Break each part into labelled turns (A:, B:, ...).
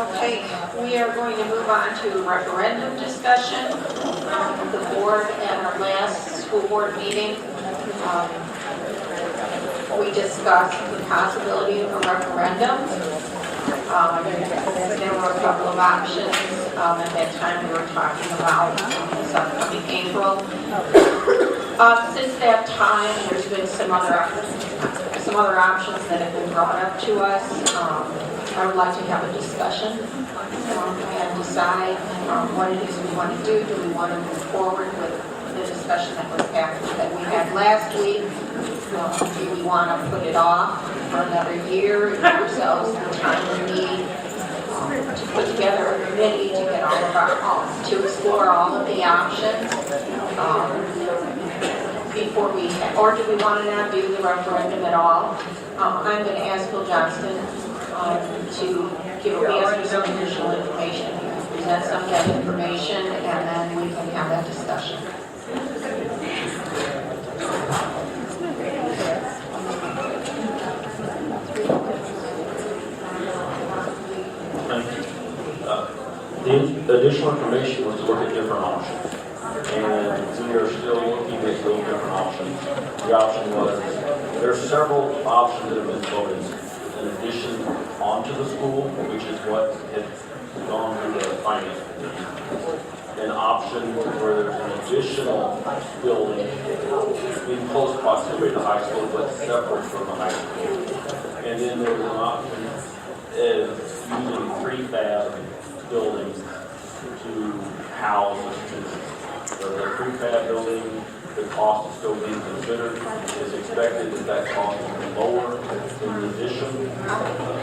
A: Okay, we are going to move on to referendum discussion. The board at our last school board meeting, we discussed the possibility of a referendum. There were a couple of options. At that time, we were talking about this upcoming April. Since that time, there's been some other options that have been brought up to us. I would like to have a discussion and decide what it is we want to do. Do we want to move forward with the discussion that we had last week? Do we want to put it off for another year, give ourselves the time we need to put together a committee to get all of our to explore all of the options before we, or do we want to not do the referendum at all? I'm going to ask Bill Johnston to give us some additional information. He can present some of that information, and then we can have that discussion.
B: The additional information was to look at different options, and we are still looking at those different options. The option was, there are several options that have been voted in addition onto the school, which is what has gone through the finance committee. An option where there's an additional building in close proximity to the high school, but separate from the high school. And then there was an option of using prefab buildings to house the students. So the prefab building, the cost is still being considered. It's expected that cost will be lower in the addition,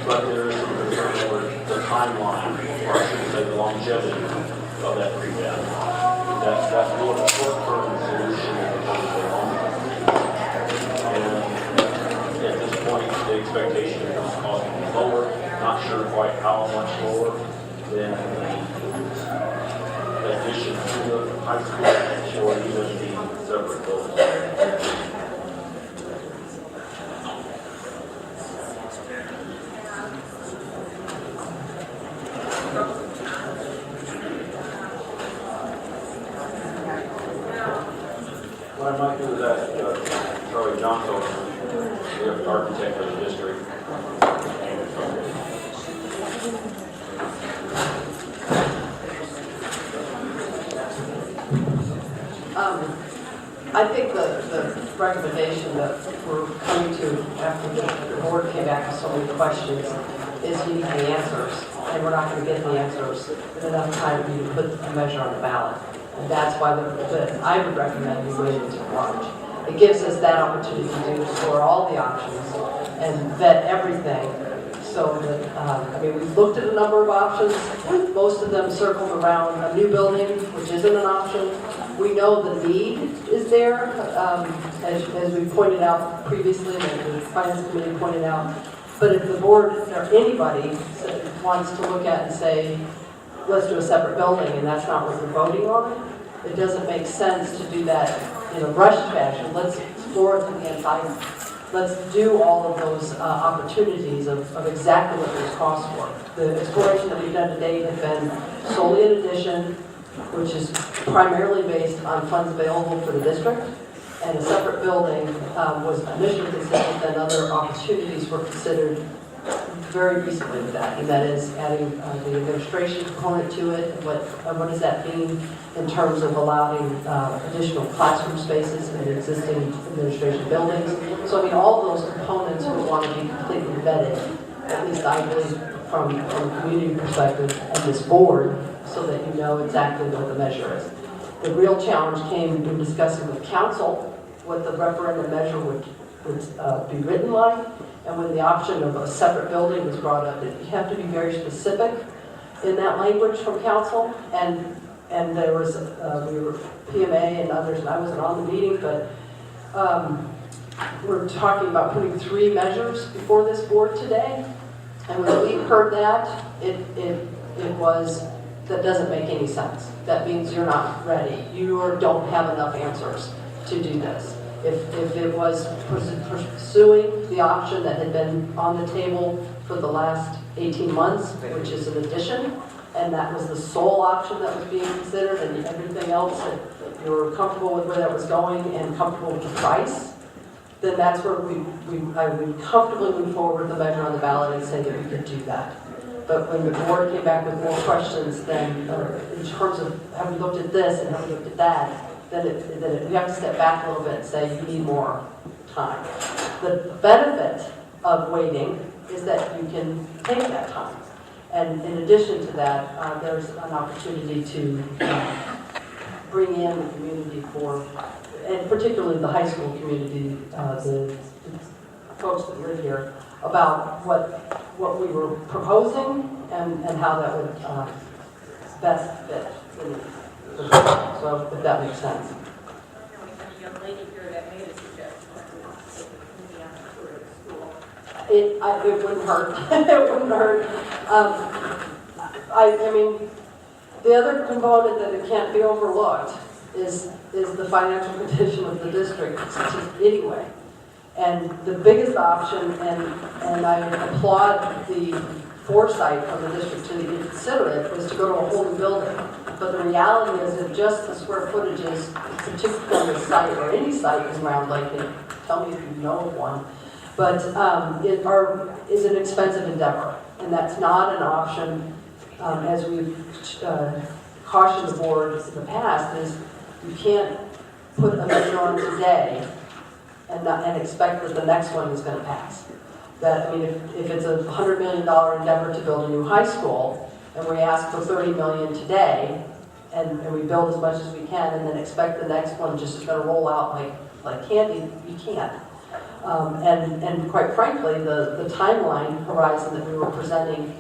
B: but there is some concern over the timeline, or I should say the longevity of that prefab. That's more of a short-term solution as opposed to a long-term. And at this point, the expectation is the cost will be lower. Not sure quite how much lower than the addition to the high school or even the separate buildings. What I might do is ask Charlie Johnson, the architect of the district.
C: I think the recommendation that we're coming to after the board came back with so many questions is you need the answers, and we're not going to get the answers in enough time for you to put a measure on the ballot. And that's why I would recommend we wait until March. It gives us that opportunity to explore all the options and vet everything. So that, we've looked at a number of options. Most of them circled around a new building, which isn't an option. We know the need is there, as we pointed out previously, and the Finance Committee pointed out. But if the board or anybody wants to look at and say, let's do a separate building, and that's not what we're voting on, it doesn't make sense to do that in a rushed fashion. Let's explore it to the entire. Let's do all of those opportunities of exactly what those costs were. The exploration that we've done to date has been solely an addition, which is primarily based on funds available for the district, and a separate building was initially considered, then other opportunities were considered very recently with that, and that is adding the administration component to it. What does that mean in terms of allowing additional classroom spaces in existing administration buildings? So all those components would want to be completely vetted, at least I believe from a community perspective and this board, so that you know exactly what the measure is. The real challenge came in discussing with council what the referendum measure would be written like. And when the option of a separate building was brought up, you have to be very specific in that language from council. And there was, we were PMA and others, and I wasn't on the meeting, but we're talking about putting 3 measures before this board today. And when we heard that, it was, that doesn't make any sense. That means you're not ready. You don't have enough answers to do this. If it was pursuing the option that had been on the table for the last 18 months, which is an addition, and that was the sole option that was being considered, and everything else that you were comfortable with where that was going and comfortable with the price, then that's where I would comfortably move forward with the measure on the ballot and say that we could do that. But when the board came back with more questions, then in terms of have we looked at this and have we looked at that, then we have to step back a little bit and say you need more time. The benefit of waiting is that you can take that time. And in addition to that, there's an opportunity to bring in the community and particularly the high school community, the folks that live here, about what we were proposing and how that would best fit. So if that makes sense.
D: Young lady here that made a suggestion on a tour of school.
C: It wouldn't hurt. It wouldn't hurt. I mean, the other component that it can't be overlooked is the financial condition of the district anyway. And the biggest option, and I applaud the foresight of the district to consider it, is to go to a whole new building. But the reality is that just the square footage is, particularly on the site or any site in Round Lake, and tell me if you know of one, but is an expensive endeavor. And that's not an option, as we've cautioned the board in the past, is you can't put a measure on today and expect that the next one is going to pass. That, I mean, if it's a $100 million endeavor to build a new high school, and we ask for $30 million today, and we build as much as we can, and then expect the next one just is going to roll out like candy, you can't. And quite frankly, the timeline horizon that we were presenting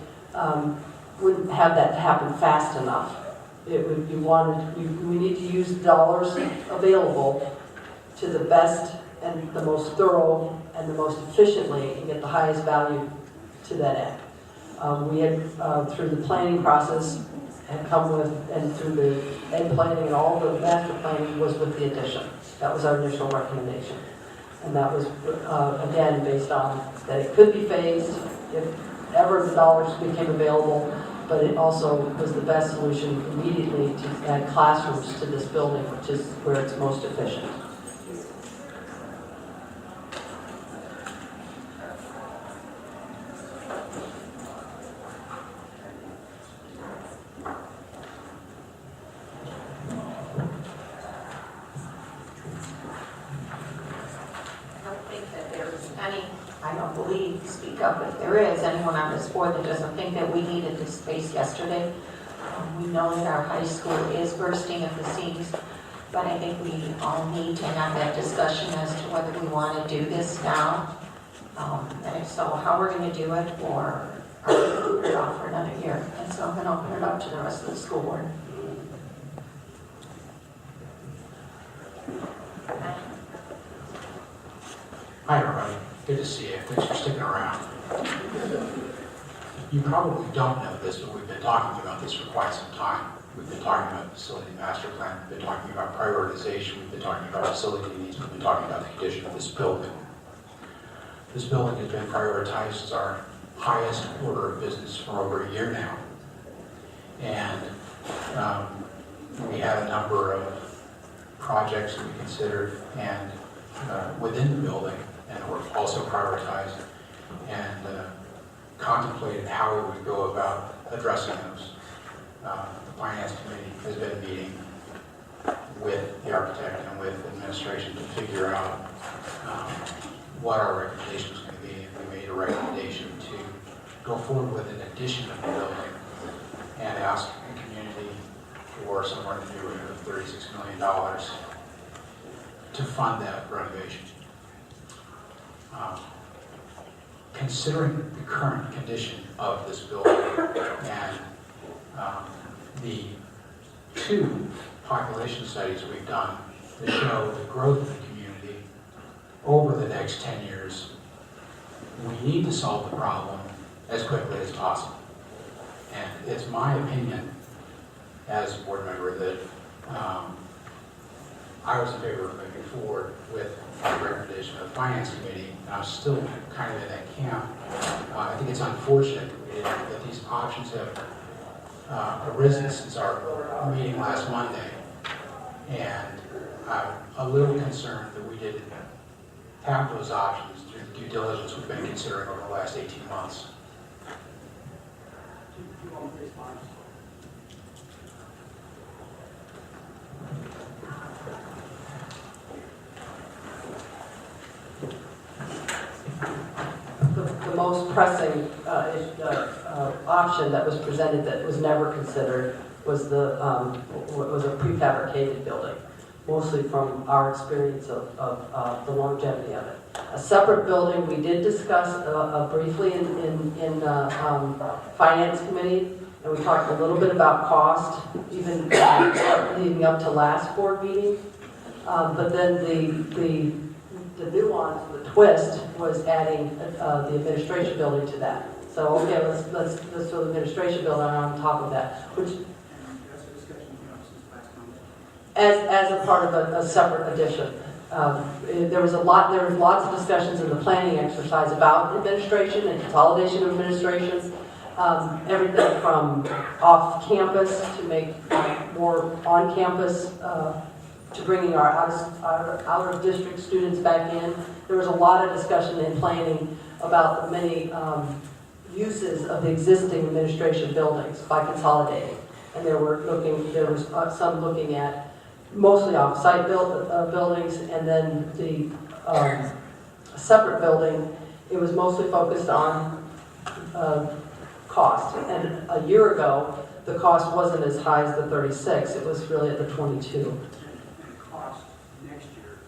C: wouldn't have that to happen fast enough. It would, we need to use dollars available to the best and the most thorough and the most efficiently and get the highest value to that end. We had, through the planning process, had come with, and through the egg planning and all the master planning was with the addition. That was our initial recommendation. And that was, again, based on that it could be phased if ever the dollars became available, but it also was the best solution immediately to add classrooms to this building, which is where it's most efficient.
A: I don't believe, speak up if there is anyone on this board that doesn't think that we needed this space yesterday. We know that our high school is bursting at the seams, but I think we all need to have that discussion as to whether we want to do this now. And if so, how we're going to do it, or are we going to put it off for another year? And so I'm going to open it up to the rest of the school board.
E: Hi, everybody. Good to see you. Thanks for sticking around. You probably don't know this, but we've been talking about this for quite some time. We've been talking about facility master plan. We've been talking about prioritization. We've been talking about facility needs. We've been talking about the condition of this building. This building has been prioritized as our highest order of business for over a year now. And we had a number of projects that we considered and within the building, and were also prioritized and contemplated how we would go about addressing those. The Finance Committee has been meeting with the architect and with administration to figure out what our recommendation was going to be, and we made a recommendation to go forward with an addition of the building and ask the community for somewhere in the neighborhood of $36 million to fund that renovation. Considering the current condition of this building and the two population studies we've done that show the growth of the community over the next 10 years, we need to solve the problem as quickly as possible. And it's my opinion as a board member that I was in favor of moving forward with the recommendation of the Finance Committee, and I'm still kind of in that camp. I think it's unfortunate that these options have arisen since our meeting last Monday, and I'm a little concerned that we didn't have those options through the due diligence we've been considering over the last 18 months.
C: The most pressing option that was presented that was never considered was a prefabricated building, mostly from our experience of the longevity of it. A separate building we did discuss briefly in Finance Committee, and we talked a little bit about cost, even leading up to last board meeting. But then the nuance, the twist, was adding the administration building to that. So okay, let's throw the administration building on top of that, which as a part of a separate addition. There was lots of discussions in the planning exercise about administration and consolidation of administrations. Everything from off campus to make more on campus, to bringing our out of district students back in. There was a lot of discussion in planning about the many uses of the existing administration buildings by consolidating. And there was some looking at mostly off-site buildings, and then the separate building, it was mostly focused on cost. And a year ago, the cost wasn't as high as the 36, it was really at the 22.
F: Cost next year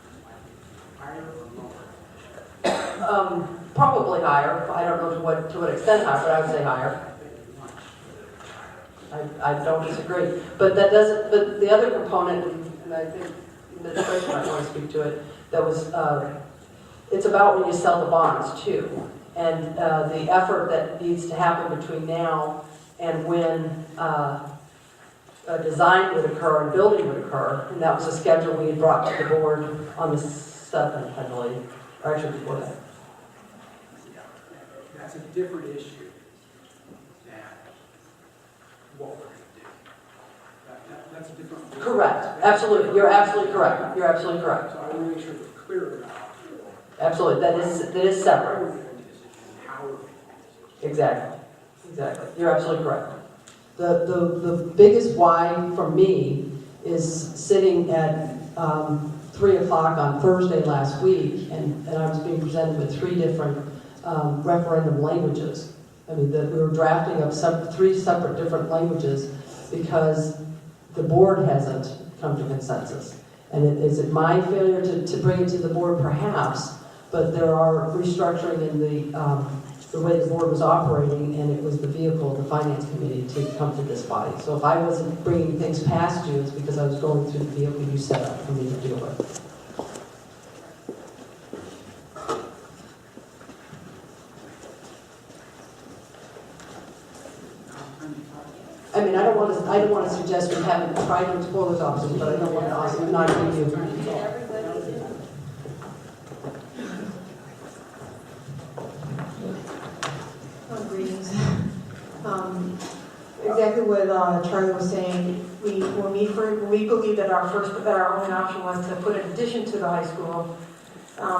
F: higher or lower?
C: Probably higher. I don't know to what extent higher, but I would say higher. I don't disagree. But that doesn't. But the other component, and I think the administration might want to speak to it, that was it's about when you sell the bonds too, and the effort that needs to happen between now and when a design would occur and building would occur, and that was a schedule we had brought to the board on the 7th, I believe, or actually before that.
F: That's a different issue than what we're going to do. That's a different.
C: Correct. Absolutely. You're absolutely correct. You're absolutely correct.
F: So I want to make sure we're clear about.
C: Absolutely. That is separate.
F: How we're making the decision, how we're making the decision.
C: Exactly. You're absolutely correct. The biggest why for me is sitting at 3 o'clock on Thursday last week, and I was being presented with 3 different referendum languages. I mean, we were drafting up 3 separate different languages because the board hasn't come to consensus. And is it my failure to bring it to the board? Perhaps, but there are restructuring in the way the board was operating, and it was the vehicle, the Finance Committee, to come to this body. So if I wasn't bringing things past you, it's because I was going through the vehicle you set up for me to deal with. I mean, I don't want to suggest we haven't tried to explore those options, but I don't want to also not give you.
G: Greetings. Exactly what Charlie was saying. When we believe that our only option was to put an addition to the high school.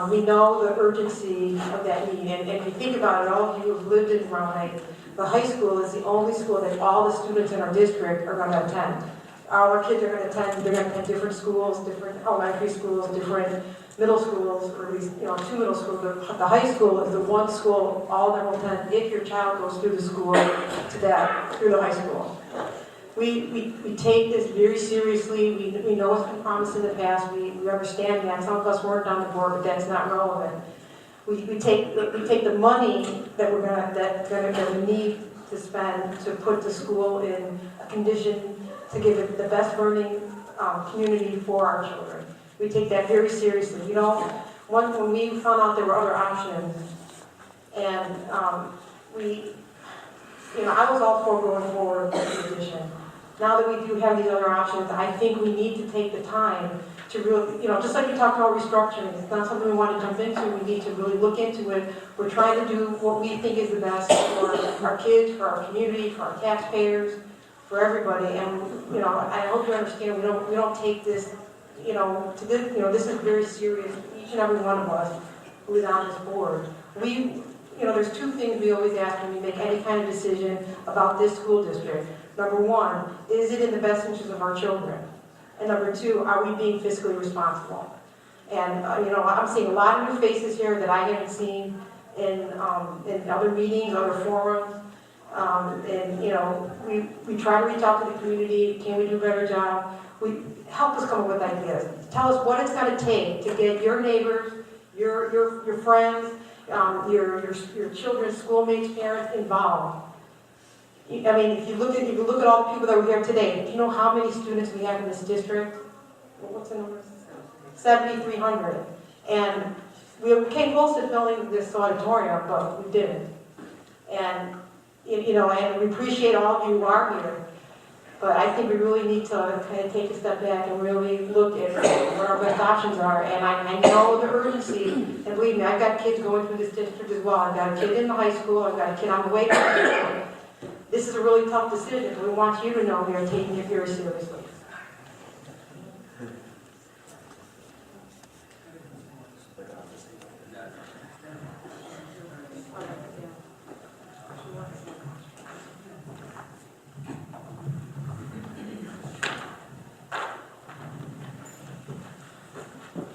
G: We know the urgency of that need, and if you think about it, all of you who have lived in Raleigh, the high school is the only school that all the students in our district are going to attend. All our kids are going to attend. They're going to attend different schools, different elementary schools, different middle schools, or at least 2 middle schools. The high school is the one school all that will attend if your child goes through the school through the high school. We take this very seriously. We know what's been promised in the past. We understand that. Some of us weren't on the board, but that's not relevant. We take the money that we need to spend to put the school in a condition to give it the best learning community for our children. We take that very seriously. When we found out there were other options, and I was all for going forward with the addition. Now that we do have these other options, I think we need to take the time to really, just like you talked about restructuring, it's not something we want to jump into, we need to really look into it. We're trying to do what we think is the best for our kids, for our community, for our taxpayers, for everybody, and, I hope you understand, we don't take this, to this, this is very serious, each and every one of us who is on this board. There's two things we always ask when we make any kind of decision about this school district. Number one, is it in the best interest of our children? And number two, are we being fiscally responsible? And, I'm seeing a lot of new faces here that I haven't seen in other meetings, other forums. We try to reach out to the community. Can we do a better job? Help us come up with ideas. Tell us what it's going to take to get your neighbors, your friends, your children's schoolmates, parents involved. If you look at all the people that were here today, do you know how many students we have in this district? What's the number? 7,300. And we came close to filling this auditorium, but we didn't. And and we appreciate all of you who are here. But I think we really need to kind of take a step back and really look at what our best options are. And I know the urgency, and believe me, I've got kids going through this district as well. I've got a kid in the high school, I've got a kid on the way to high school. This is a really tough decision, but we want you to know we are taking it very seriously.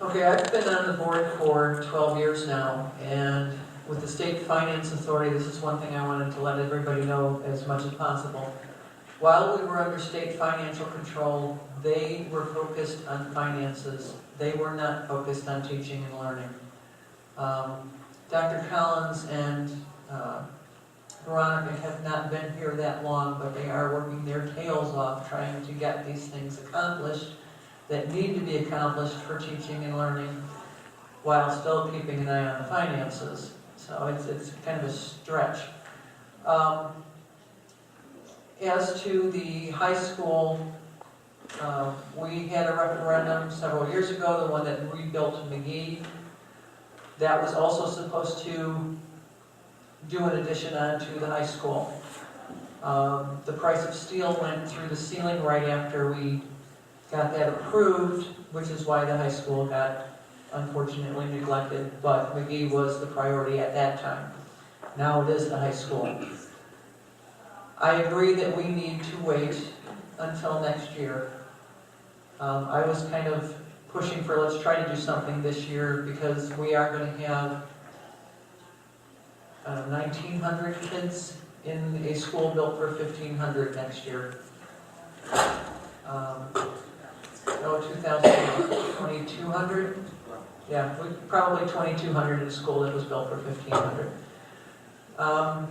H: Okay, I've been on the board for 12 years now, and with the State Finance Authority, this is one thing I wanted to let everybody know as much as possible. While we were under state financial control, they were focused on finances. They were not focused on teaching and learning. Dr. Collins and Veronica have not been here that long, but they are working their tails off trying to get these things accomplished that need to be accomplished for teaching and learning while still keeping an eye on the finances. So it's kind of a stretch. As to the high school, we had a referendum several years ago, the one that rebuilt McGee. That was also supposed to do an addition onto the high school. The price of steel went through the ceiling right after we got that approved, which is why the high school got unfortunately neglected, but McGee was the priority at that time. Now it is the high school. I agree that we need to wait until next year. I was kind of pushing for let's try to do something this year because we are going to have 1,900 kids in a school built for 1,500 next year. 2,200? Yeah, probably 2,200 in a school that was built for 1,500. Of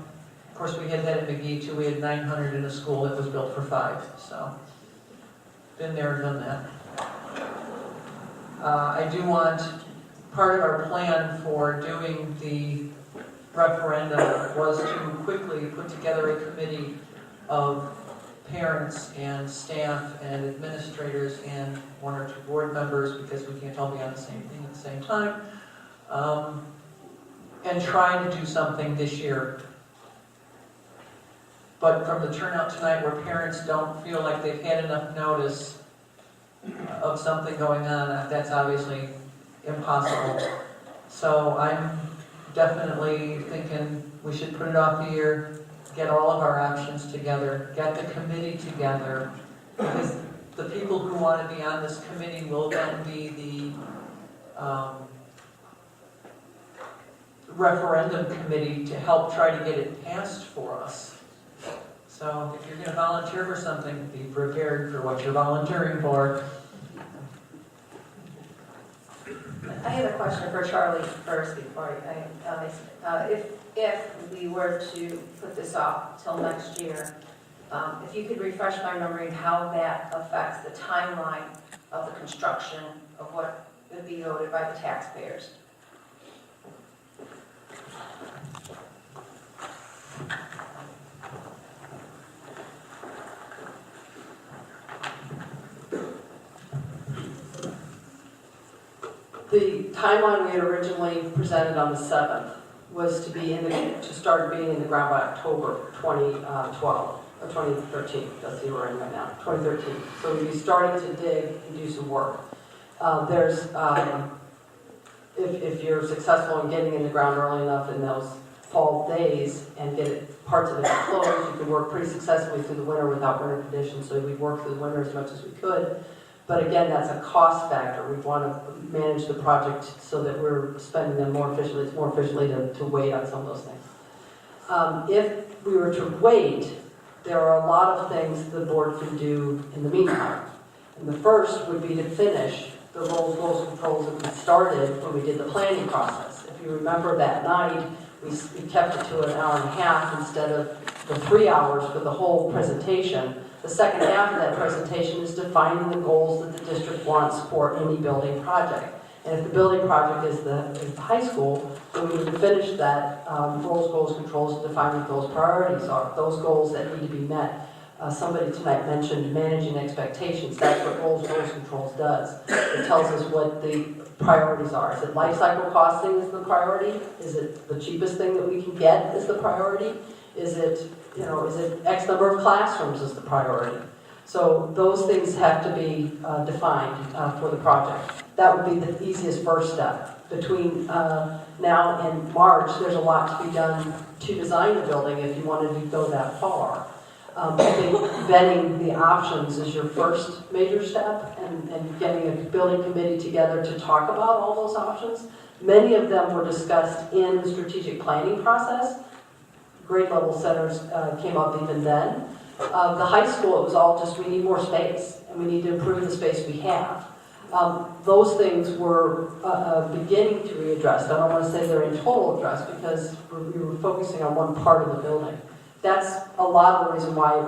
H: course, we had that at McGee too. We had 900 in a school that was built for 5. So, been there, done that. I do want, part of our plan for doing the referendum was to quickly put together a committee of parents and staff and administrators and 1 or 2 board members, because we can't all be on the same thing at the same time, and try to do something this year. But from the turnout tonight, where parents don't feel like they've had enough notice of something going on, that's obviously impossible. So I'm definitely thinking we should put it off a year, get all of our options together, get the committee together, because the people who want to be on this committee will then be the referendum committee to help try to get it passed for us. So if you're going to volunteer for something, be prepared for what you're volunteering for.
I: I have a question for Charlie first before if we were to put this off till next year, if you could refresh my memory of how that affects the timeline of the construction of what would be voted by the taxpayers.
C: The timeline we had originally presented on the 7th was to start being in the ground by October 2012, or 2013, that's the year we're in right now, 2013. So we'd be starting to dig and do some work. If you're successful in getting in the ground early enough in those fall days and get parts of it closed, you can work pretty successfully through the winter without winter conditions, so we'd work through the winter as much as we could. But again, that's a cost factor. We want to manage the project so that we're spending them more efficiently. It's more efficiently to wait on some of those things. If we were to wait, there are a lot of things the board can do in the meantime. And the first would be to finish the roles, goals, controls that we started when we did the planning process. If you remember that night, we kept it to an hour and a half instead of the 3 hours for the whole presentation. The second half of that presentation is defining the goals that the district wants for any building project. And if the building project is the high school, then we need to finish that roles, goals, controls, and define what those priorities are, those goals that need to be met. Somebody tonight mentioned managing expectations. That's what roles, goals, controls does. It tells us what the priorities are. Is it life cycle costing is the priority? Is it the cheapest thing that we can get is the priority? Is it X number of classrooms is the priority? So those things have to be defined for the project. That would be the easiest first step. Between now and March, there's a lot to be done to design the building if you wanted to go that far. I think vetting the options is your first major step, and getting a building committee together to talk about all those options. Many of them were discussed in the strategic planning process. Grade level centers came up even then. The high school, it was all just, we need more space, and we need to improve the space we have. Those things were beginning to be addressed. I don't want to say they're in total addressed because we were focusing on one part of the building. That's a lot of the reason why it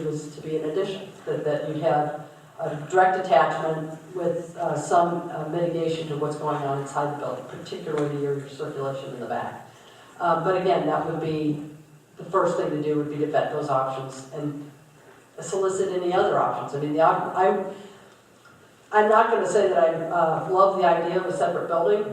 C: was to be an addition, that you'd have a direct attachment with some mitigation to what's going on inside the building, particularly your circulation in the back. But again, that would be the first thing to do would be to vet those options and solicit any other options. I mean, I'm not going to say that I love the idea of a separate building.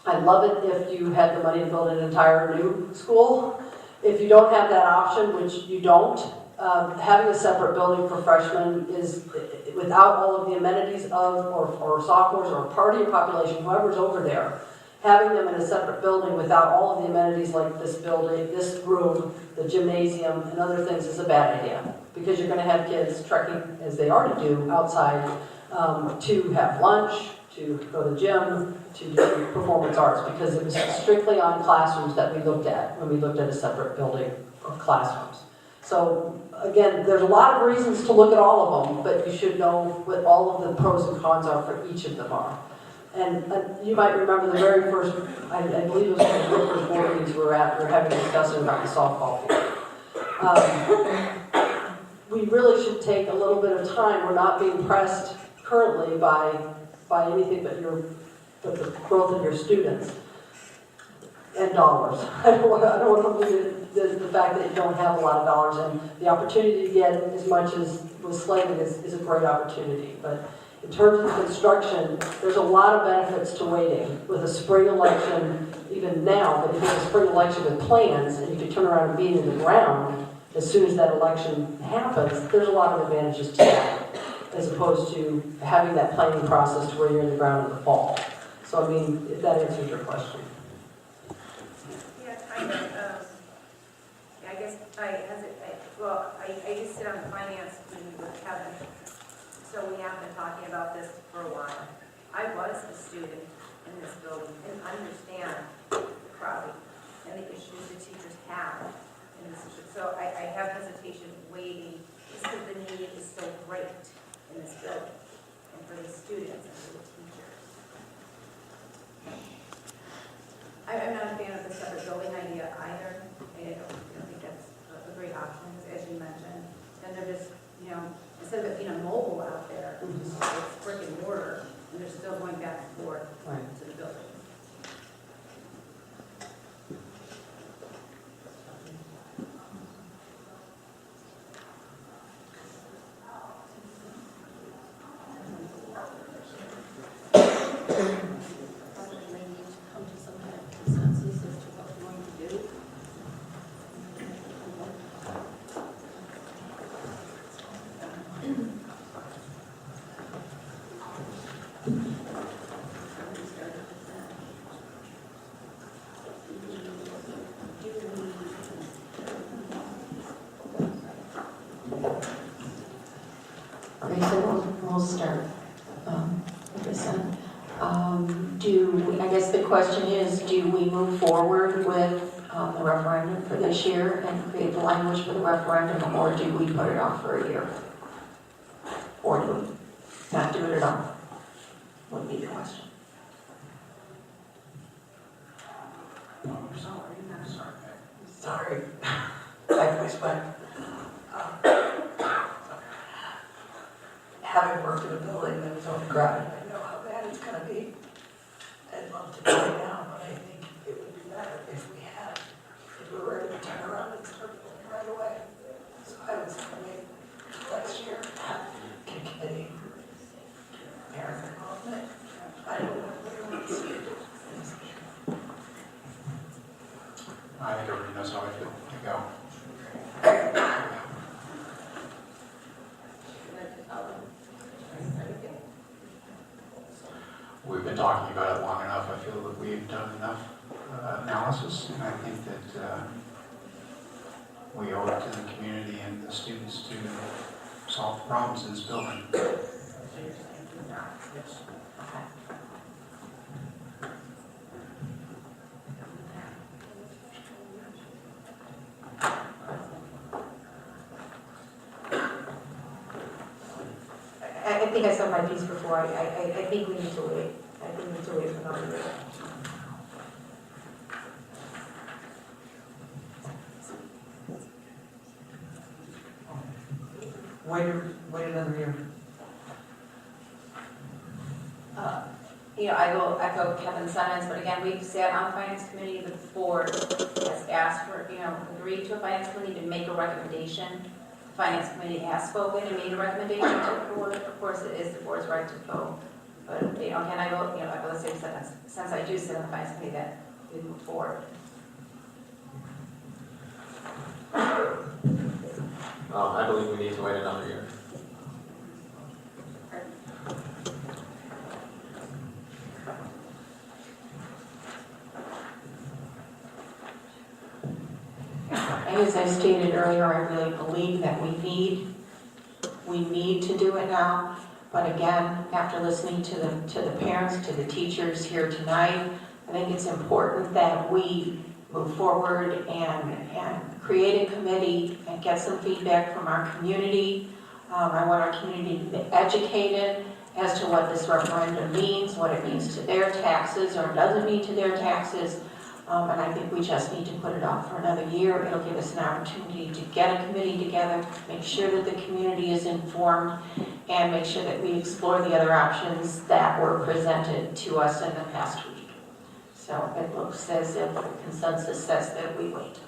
C: I'd love it if you had the money to build an entire new school. If you don't have that option, which you don't, having a separate building for freshmen is, without all of the amenities of, or sophomores, or part of your population, whoever's over there, having them in a separate building without all of the amenities like this building, this room, the gymnasium, and other things is a bad idea. Because you're going to have kids trekking, as they are to do, outside to have lunch, to go to the gym, to do performance arts, because it was strictly on classrooms that we looked at when we looked at a separate building of classrooms. So again, there's a lot of reasons to look at all of them, but you should know what all of the pros and cons are for each of them are. And you might remember the very first, I believe it was one of the very first board meetings we were having a discussion about the softball field. We really should take a little bit of time. We're not being pressed currently by anything but the growth of your students and dollars. I don't want to lose the fact that you don't have a lot of dollars, and the opportunity to get as much as was slated is a great opportunity. But in terms of the construction, there's a lot of benefits to waiting. With a spring election, even now, but if you have a spring election with plans and you can turn around and be in the ground as soon as that election happens, there's a lot of advantages to that, as opposed to having that planning process to where you're in the ground in the fall. So, I mean, if that answers your question.
D: Yeah, kind of. I guess I just sit on the finance committee with Kevin, so we have been talking about this for a while. I was a student in this building and understand the crowding and the issues the teachers have in this district. So I have hesitation waiting because the need is so great in this building and for the students and for the teachers. I'm not a fan of the separate building idea either. I don't think that's a great option, as you mentioned. And they're just, instead of it being a mobile out there, it's brick and mortar, and they're still going back and forth to the building.
J: Okay, so we'll start with this one. I guess the question is, do we move forward with the referendum for this year and create the language for the referendum, or do we put it off for a year? Or do we not do it at all? Would be the question.
H: Sorry. I went. Having worked in a building that was overcrowded, I know how bad it's gonna be. I'd love to turn it down, but I think it would be better if we were ready to turn around and start building right away. So I would say maybe next year, get a committee, parent involvement. I don't know what it is.
E: I think everybody knows how I feel. To go. We've been talking about it long enough. I feel that we've done enough analysis, and I think that we owe it to the community and the students to solve the problems in this building.
G: I think I said my piece before. I think we need to wait. I think we need to wait for another year.
H: Wait another year.
I: I will echo Kevin's sentiments, but again, we've sat on the finance committee, the board has asked for, agreed to a finance committee to make a recommendation. The finance committee has spoken and made a recommendation to the board. Of course, it is the board's right to vote. But, again, I go the same sentence, since I do sit on the finance committee, that we move forward.
K: I believe we need to wait another year.
J: As I stated earlier, I really believe that we need to do it now. But again, after listening to the parents, to the teachers here tonight, I think it's important that we move forward and create a committee and get some feedback from our community. I want our community to be educated as to what this referendum means, what it means to their taxes or doesn't mean to their taxes. And I think we just need to put it off for another year. It'll give us an opportunity to get a committee together, make sure that the community is informed, and make sure that we explore the other options that were presented to us in the past week. So it looks as if the consensus says that we wait.